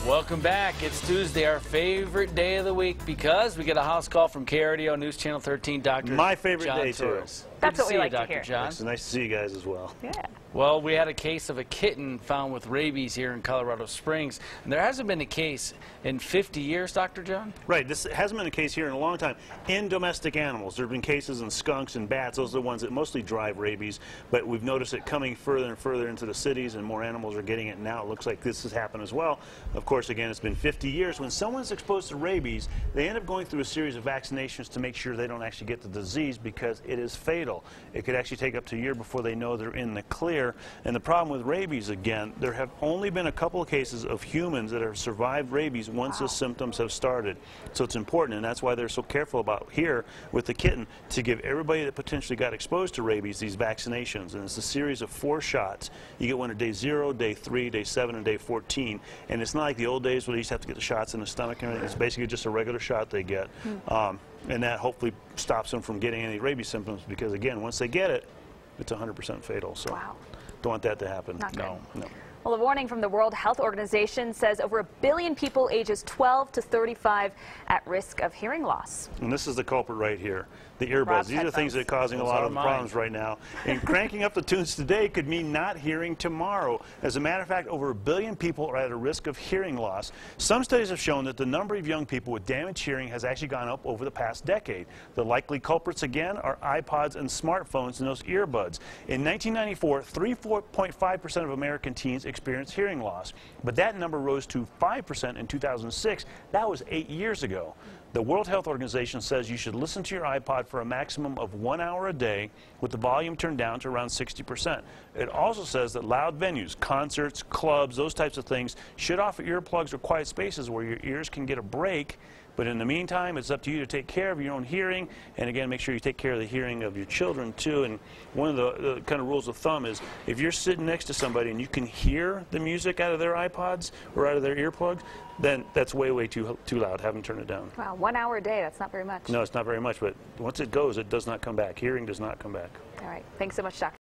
Welcome back. It's Tuesday, our favorite day of the week, because we get a house call from KRDO News Channel 13, Dr. My favorite John day, too. Torres. That's what we like Dr. to hear. John. It's nice to see you guys as well. Yeah. Well, we had a case of a kitten found with rabies here in Colorado Springs, and there hasn't been a case in 50 years, Dr. John? Right. This hasn't been a case here in a long time. In domestic animals, there have been cases in skunks and bats. Those are the ones that mostly drive rabies, but we've noticed it coming further and further into the cities, and more animals are getting it now. It looks like this has happened as well. Of course, again, it's been 50 years. When someone's exposed to rabies, they end up going through a series of vaccinations to make sure they don't actually get the disease, because it is fatal. It could actually take up to a year before they know they're in the clear. And the problem with rabies, again, there have only been a couple of cases of humans that have survived rabies once the symptoms have started. So it's important, and that's why they're so careful about here with the kitten to give everybody that potentially got exposed to rabies these vaccinations. And it's a series of 4 shots. You get one at day 0, day 3, day 7, and day 14. And it's not like the old days where they used to have to get the shots in the stomach and everything. It's basically just a regular shot they get. And that hopefully stops them from getting any rabies symptoms, because, again, once they get it, it's 100% fatal. So don't want that to happen. No. No. Well, a warning from the World Health Organization says over 1 billion people ages 12 to 35 at risk of hearing loss. And this is the culprit right here, the earbuds. These are the things that are causing a lot of the problems right now. And cranking up the tunes today could mean not hearing tomorrow. As a matter of fact, over 1 billion people are at a risk of hearing loss. Some studies have shown that the number of young people with damaged hearing has actually gone up over the past decade. The likely culprits, again, are iPods and smartphones and those earbuds. In 1994, 3.5% of American teens experienced hearing loss, but that number rose to 5% in 2006. That was 8 years ago. The World Health Organization says you should listen to your iPod for a maximum of 1 hour a day with the volume turned down to around 60%. It also says that loud venues, concerts, clubs, those types of things should offer earplugs or quiet spaces where your ears can get a break. But in the meantime, it's up to you to take care of your own hearing, and again, make sure you take care of the hearing of your children too. And one of the kind of rules of thumb is, if you're sitting next to somebody and you can hear the music out of their iPods or out of their earplugs, then that's way too loud. Have them turn it down. Wow, 1 hour a day, that's not very much. No, it's not very much, but once it goes, it does not come back. Hearing does not come back. All right, thanks so much, Dr.